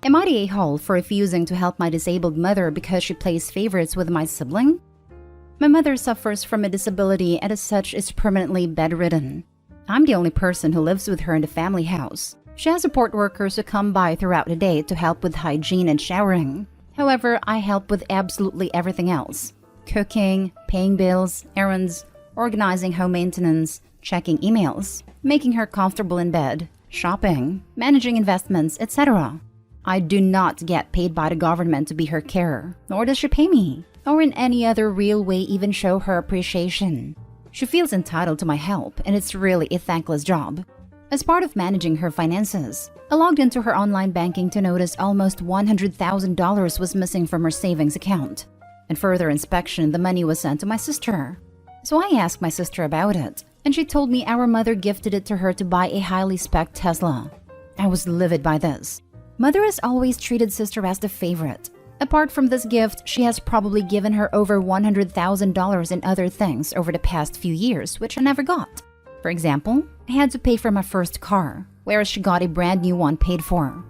Am I the a-hole for refusing to help my disabled mother because she plays favorites with my sibling? My mother suffers from a disability and as such is permanently bedridden. I'm the only person who lives with her in the family house. She has support workers who come by throughout the day to help with hygiene and showering. However, I help with absolutely everything else. Cooking, paying bills, errands, organizing home maintenance, checking emails, making her comfortable in bed, shopping, managing investments, etc. I do not get paid by the government to be her carer, nor does she pay me, or in any other real way even show her appreciation. She feels entitled to my help, and it's really a thankless job. As part of managing her finances, I logged into her online banking to notice almost $100,000 was missing from her savings account. And further inspection, the money was sent to my sister. So I asked my sister about it, and she told me our mother gifted it to her to buy a highly spec'd Tesla. I was livid by this. Mother has always treated sister as the favorite. Apart from this gift, she has probably given her over $100,000 in other things over the past few years, which I never got. For example, I had to pay for my first car, whereas she got a brand new one paid for.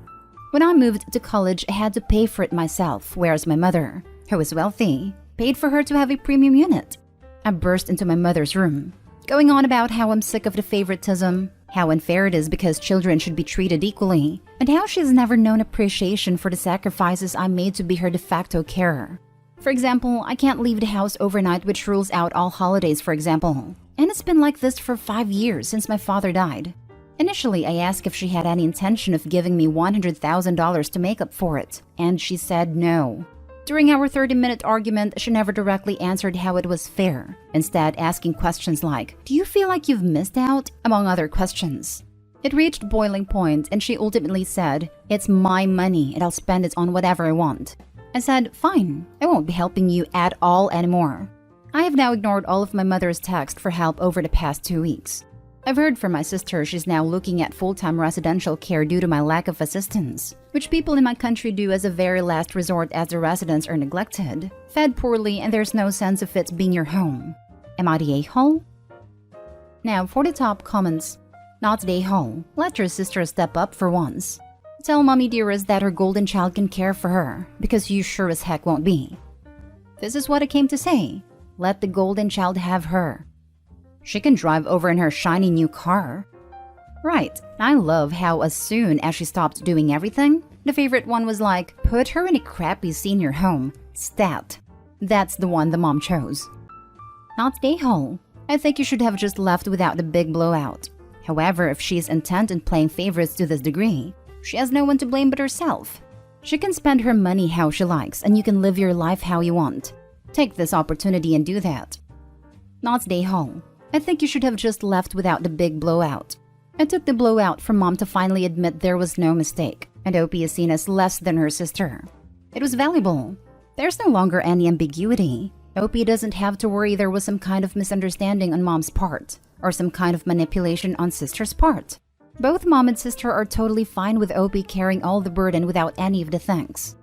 When I moved to college, I had to pay for it myself, whereas my mother, who is wealthy, paid for her to have a premium unit. I burst into my mother's room, going on about how I'm sick of the favoritism, how unfair it is because children should be treated equally, and how she has never known appreciation for the sacrifices I made to be her de facto carer. For example, I can't leave the house overnight, which rules out all holidays, for example. And it's been like this for 5 years since my father died. Initially, I asked if she had any intention of giving me $100,000 to make up for it, and she said no. During our 30-minute argument, she never directly answered how it was fair, instead asking questions like, "Do you feel like you've missed out?" among other questions. It reached boiling point and she ultimately said, "It's my money and I'll spend it on whatever I want." I said, "Fine, I won't be helping you at all anymore." I have now ignored all of my mother's texts for help over the past 2 weeks. I've heard from my sister she's now looking at full-time residential care due to my lack of assistance, which people in my country do as a very last resort as the residents are neglected, fed poorly, and there's no sense of it being your home. Am I the a-hole? Now for the top comments. Not the a-hole. Let your sister step up for once. Tell mommy dearest that her golden child can care for her, because you sure as heck won't be. This is what I came to say. Let the golden child have her. She can drive over in her shiny new car. Right, I love how as soon as she stopped doing everything, the favorite one was like, put her in a crappy senior home. Stat. That's the one the mom chose. Not the a-hole. I think you should have just left without the big blowout. However, if she's intent on playing favorites to this degree, she has no one to blame but herself. She can spend her money how she likes, and you can live your life how you want. Take this opportunity and do that. Not the a-hole. I think you should have just left without the big blowout. It took the blowout for mom to finally admit there was no mistake, and Opie is seen as less than her sister. It was valuable. There's no longer any ambiguity. Opie doesn't have to worry there was some kind of misunderstanding on mom's part, or some kind of manipulation on sister's part. Both mom and sister are totally fine with Opie carrying all the burden without any of the thanks.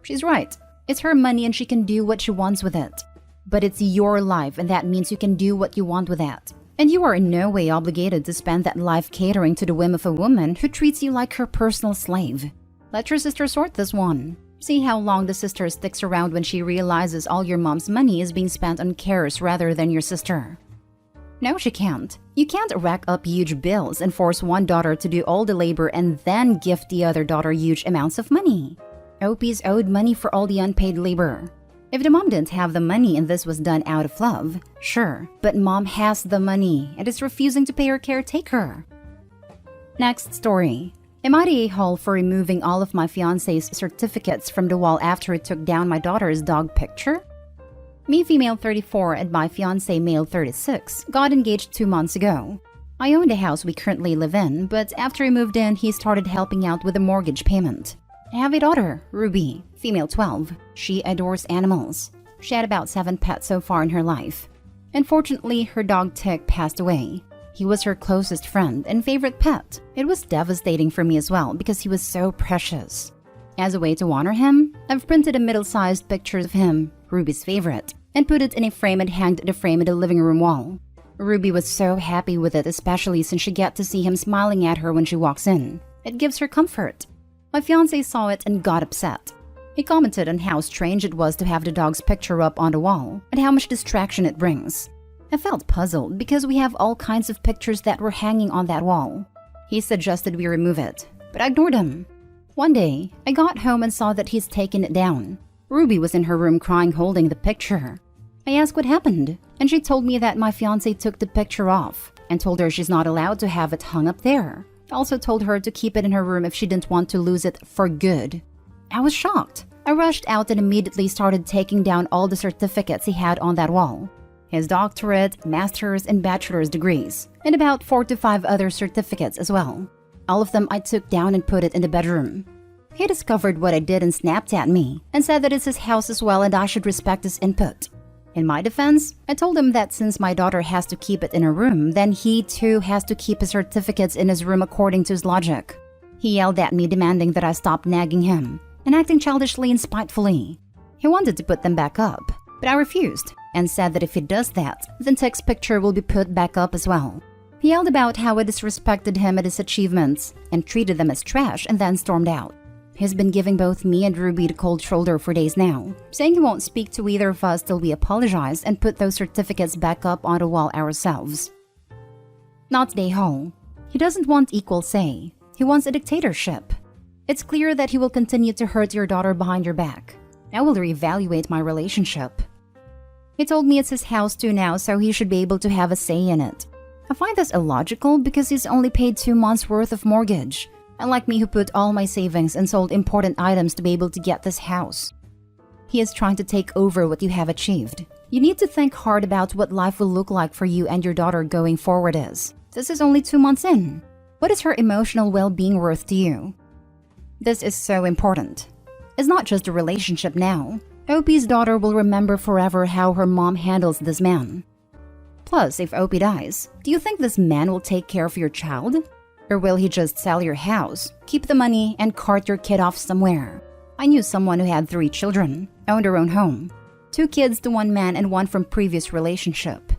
She's right. It's her money and she can do what she wants with it. But it's your life, and that means you can do what you want with that. And you are in no way obligated to spend that life catering to the whim of a woman who treats you like her personal slave. Let your sister sort this one. See how long the sister sticks around when she realizes all your mom's money is being spent on cares rather than your sister. No, she can't. You can't rack up huge bills and force one daughter to do all the labor and then gift the other daughter huge amounts of money. Opie's owed money for all the unpaid labor. If the mom didn't have the money and this was done out of love, sure, but mom has the money and is refusing to pay her caretaker. Next story. Am I the a-hole for removing all of my fiancé's certificates from the wall after he took down my daughter's dog picture? Me, female 34, and my fiancé, male 36, got engaged 2 months ago. I own the house we currently live in, but after he moved in, he started helping out with the mortgage payment. I have a daughter, Ruby, female 12. She adores animals. She had about 7 pets so far in her life. Unfortunately, her dog Tick passed away. He was her closest friend and favorite pet. It was devastating for me as well because he was so precious. As a way to honor him, I've printed a middle-sized picture of him, Ruby's favorite, and put it in a frame and hanged the frame in the living room wall. Ruby was so happy with it, especially since she gets to see him smiling at her when she walks in. It gives her comfort. My fiancé saw it and got upset. He commented on how strange it was to have the dog's picture up on the wall and how much distraction it brings. I felt puzzled because we have all kinds of pictures that were hanging on that wall. He suggested we remove it, but I ignored him. One day, I got home and saw that he's taken it down. Ruby was in her room crying holding the picture. I asked what happened, and she told me that my fiancé took the picture off and told her she's not allowed to have it hung up there. I also told her to keep it in her room if she didn't want to lose it for good. I was shocked. I rushed out and immediately started taking down all the certificates he had on that wall. His doctorate, master's, and bachelor's degrees, and about 4 to 5 other certificates as well. All of them I took down and put it in the bedroom. He discovered what I did and snapped at me and said that it's his house as well and I should respect his input. In my defense, I told him that since my daughter has to keep it in her room, then he too has to keep his certificates in his room according to his logic. He yelled at me demanding that I stop nagging him and acting childishly and spitefully. He wanted to put them back up, but I refused and said that if he does that, then Tech's picture will be put back up as well. He yelled about how I disrespected him at his achievements and treated them as trash and then stormed out. He's been giving both me and Ruby the cold shoulder for days now, saying he won't speak to either of us till we apologize and put those certificates back up on the wall ourselves. Not Day Hall. He doesn't want equal say. He wants a dictatorship. It's clear that he will continue to hurt your daughter behind your back. I will reevaluate my relationship. He told me it's his house too now, so he should be able to have a say in it. I find this illogical because he's only paid 2 months' worth of mortgage, unlike me who put all my savings and sold important items to be able to get this house. He is trying to take over what you have achieved. You need to think hard about what life will look like for you and your daughter going forward is. This is only 2 months in. What is her emotional well-being worth to you? This is so important. It's not just a relationship now. Opie's daughter will remember forever how her mom handles this man. Plus, if Opie dies, do you think this man will take care of your child? Or will he just sell your house, keep the money, and cart your kid off somewhere? I knew someone who had 3 children, owned her own home. 2 kids to 1 man and 1 from previous relationship.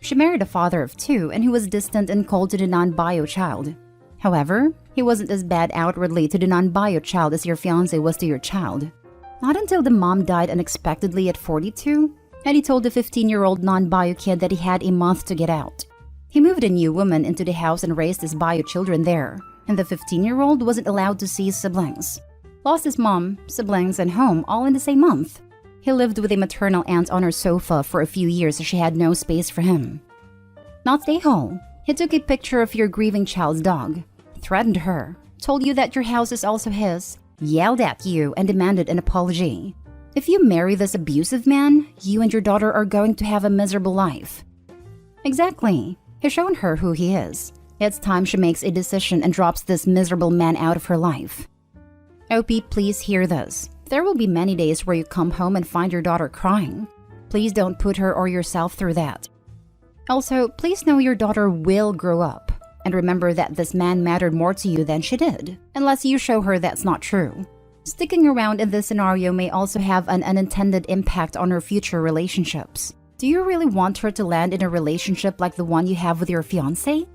She married a father of 2 and he was distant and cold to the non-bio child. However, he wasn't as bad outwardly to the non-bio child as your fiancé was to your child. Not until the mom died unexpectedly at 42, and he told the 15-year-old non-bio kid that he had a month to get out. He moved a new woman into the house and raised his bio children there, and the 15-year-old wasn't allowed to see his siblings. Lost his mom, siblings, and home all in the same month. He lived with a maternal aunt on her sofa for a few years as she had no space for him. Not Day Hall. He took a picture of your grieving child's dog, threatened her, told you that your house is also his, yelled at you, and demanded an apology. If you marry this abusive man, you and your daughter are going to have a miserable life. Exactly. He's shown her who he is. It's time she makes a decision and drops this miserable man out of her life. Opie, please hear this. There will be many days where you come home and find your daughter crying. Please don't put her or yourself through that. Also, please know your daughter will grow up. And remember that this man mattered more to you than she did, unless you show her that's not true. Sticking around in this scenario may also have an unintended impact on her future relationships. Do you really want her to land in a relationship like the one you have with your fiancé?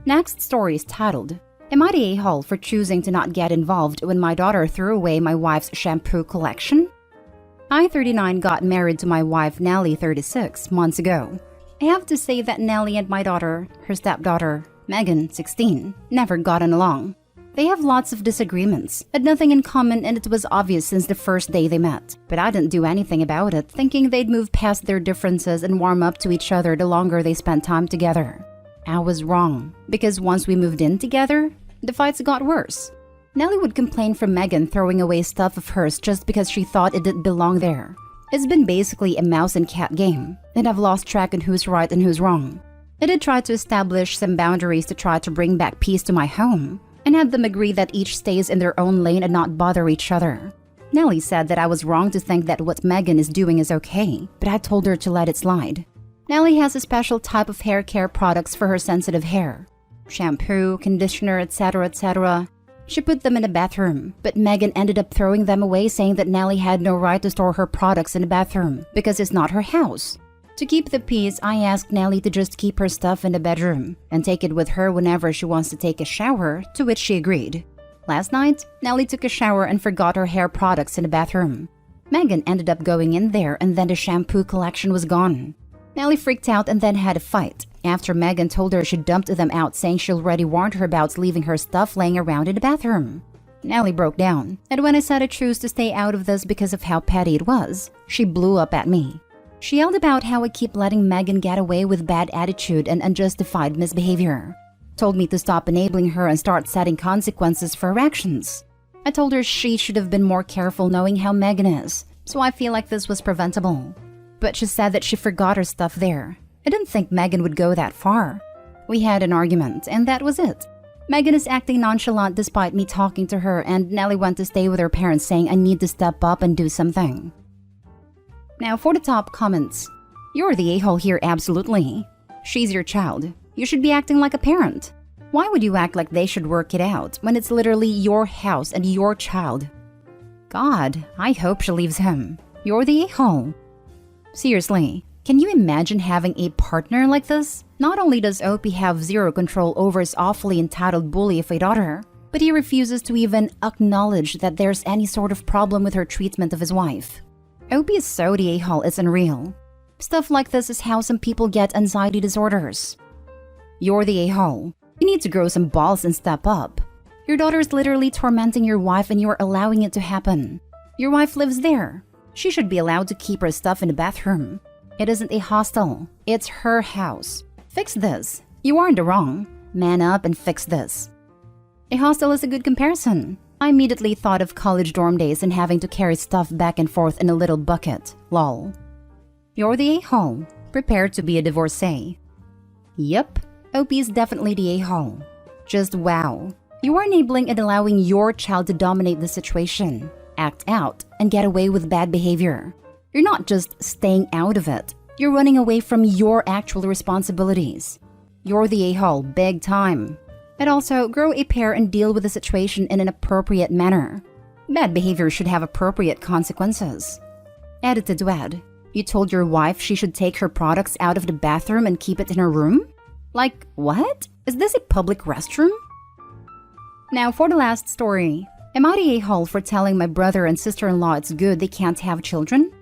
Next story is titled, Am I the a-hole for choosing to not get involved when my daughter threw away my wife's shampoo collection? I, 39, got married to my wife, Nellie, 36, months ago. I have to say that Nellie and my daughter, her stepdaughter, Megan, 16, never gotten along. They have lots of disagreements, had nothing in common, and it was obvious since the first day they met. But I didn't do anything about it, thinking they'd move past their differences and warm up to each other the longer they spent time together. I was wrong, because once we moved in together, the fights got worse. Nellie would complain from Megan throwing away stuff of hers just because she thought it didn't belong there. It's been basically a mouse and cat game, and I've lost track on who's right and who's wrong. I did try to establish some boundaries to try to bring back peace to my home, and had them agree that each stays in their own lane and not bother each other. Nellie said that I was wrong to think that what Megan is doing is okay, but I told her to let it slide. Nellie has a special type of hair care products for her sensitive hair. Shampoo, conditioner, etc., etc. She put them in the bathroom, but Megan ended up throwing them away, saying that Nellie had no right to store her products in the bathroom because it's not her house. To keep the peace, I asked Nellie to just keep her stuff in the bedroom and take it with her whenever she wants to take a shower, to which she agreed. Last night, Nellie took a shower and forgot her hair products in the bathroom. Megan ended up going in there and then the shampoo collection was gone. Nellie freaked out and then had a fight after Megan told her she dumped them out, saying she already warned her about leaving her stuff laying around in the bathroom. Nellie broke down, and when I said I choose to stay out of this because of how petty it was, she blew up at me. She yelled about how I keep letting Megan get away with bad attitude and unjustified misbehavior. Told me to stop enabling her and start setting consequences for her actions. I told her she should have been more careful knowing how Megan is, so I feel like this was preventable. But she said that she forgot her stuff there. I didn't think Megan would go that far. We had an argument, and that was it. Megan is acting nonchalant despite me talking to her, and Nellie went to stay with her parents saying I need to step up and do something. Now for the top comments. You're the a-hole here, absolutely. She's your child. You should be acting like a parent. Why would you act like they should work it out when it's literally your house and your child? God, I hope she leaves him. You're the a-hole. Seriously, can you imagine having a partner like this? Not only does Opie have zero control over his awfully entitled bully of a daughter, but he refuses to even acknowledge that there's any sort of problem with her treatment of his wife. Opie is so the a-hole, it's unreal. Stuff like this is how some people get anxiety disorders. You're the a-hole. You need to grow some balls and step up. Your daughter's literally tormenting your wife and you're allowing it to happen. Your wife lives there. She should be allowed to keep her stuff in the bathroom. It isn't a hostel. It's her house. Fix this. You are in the wrong. Man up and fix this. A hostel is a good comparison. I immediately thought of college dorm days and having to carry stuff back and forth in a little bucket. Lol. You're the a-hole. Prepare to be a divorcee. Yep. Opie is definitely the a-hole. Just wow. You are enabling and allowing your child to dominate the situation, act out, and get away with bad behavior. You're not just staying out of it. You're running away from your actual responsibilities. You're the a-hole, big time. And also, grow a pair and deal with the situation in an appropriate manner. Bad behavior should have appropriate consequences. Edited to add, you told your wife she should take her products out of the bathroom and keep it in her room? Like, what? Is this a public restroom? Now for the last story. Am I the a-hole for telling my brother and sister-in-law it's good they can't have children?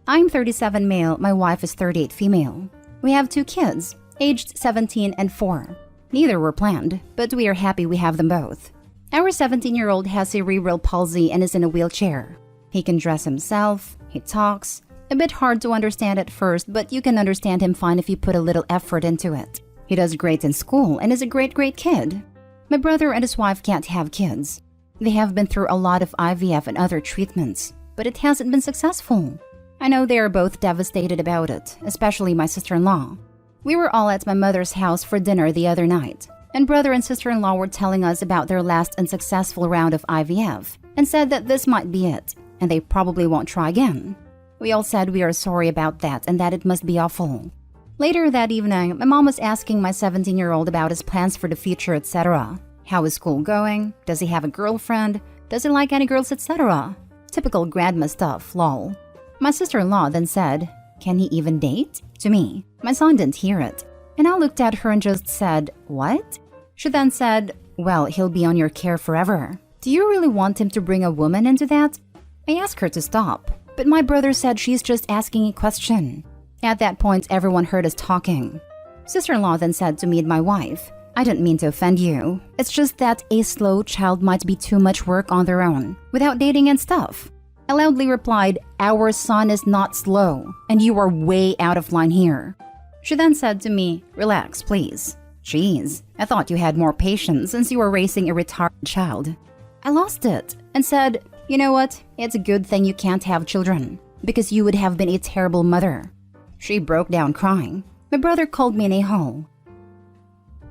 I'm 37 male, my wife is 38 female. We have 2 kids, aged 17 and 4. Neither were planned, but we are happy we have them both. Our 17-year-old has cerebral palsy and is in a wheelchair. He can dress himself, he talks. A bit hard to understand at first, but you can understand him fine if you put a little effort into it. He does great in school and is a great kid. My brother and his wife can't have kids. They have been through a lot of IVF and other treatments, but it hasn't been successful. I know they are both devastated about it, especially my sister-in-law. We were all at my mother's house for dinner the other night, and brother and sister-in-law were telling us about their last unsuccessful round of IVF and said that this might be it, and they probably won't try again. We all said we are sorry about that and that it must be awful. Later that evening, my mom was asking my 17-year-old about his plans for the future, etc. How is school going? Does he have a girlfriend? Does he like any girls, etc.? Typical grandma stuff, lol. My sister-in-law then said, "Can he even date?" to me. My son didn't hear it, and I looked at her and just said, "What?" She then said, "Well, he'll be on your care forever. Do you really want him to bring a woman into that?" I asked her to stop, but my brother said she's just asking a question. At that point, everyone heard us talking. Sister-in-law then said to me and my wife, "I didn't mean to offend you. It's just that a slow child might be too much work on their own, without dating and stuff." I loudly replied, "Our son is not slow, and you are way out of line here." She then said to me, "Relax, please. Jeez, I thought you had more patience since you were raising a retarded child." I lost it and said, "You know what? It's a good thing you can't have children, because you would have been a terrible mother." She broke down crying. My brother called me an a-hole.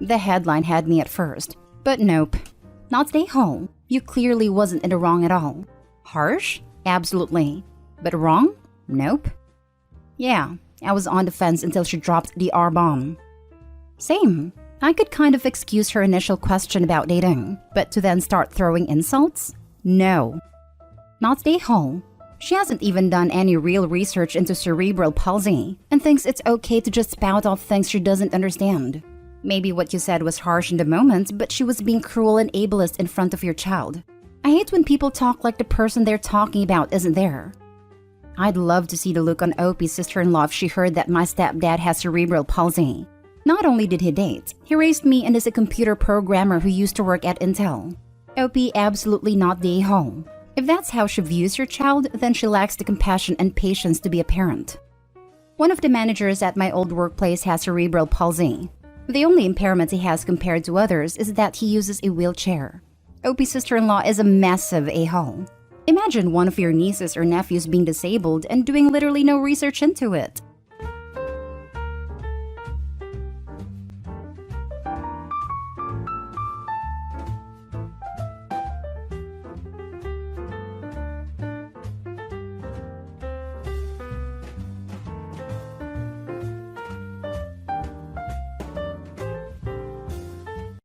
The headline had me at first, but nope. Not an a-hole. You clearly wasn't in the wrong at all. Harsh? Absolutely. But wrong? Nope. Yeah, I was on the fence until she dropped the R-bomb. Same. I could kind of excuse her initial question about dating, but to then start throwing insults? No. Not the a-hole. She hasn't even done any real research into cerebral palsy and thinks it's okay to just spout off things she doesn't understand. Maybe what you said was harsh in the moment, but she was being cruel and ableist in front of your child. I hate when people talk like the person they're talking about isn't there. I'd love to see the look on Opie's sister-in-law if she heard that my stepdad has cerebral palsy. Not only did he date, he raised me and is a computer programmer who used to work at Intel. Opie absolutely not the a-hole. If that's how she views your child, then she lacks the compassion and patience to be a parent. One of the managers at my old workplace has cerebral palsy. The only impairment he has compared to others is that he uses a wheelchair. Opie's sister-in-law is a massive a-hole. Imagine one of your nieces or nephews being disabled and doing literally no research into it.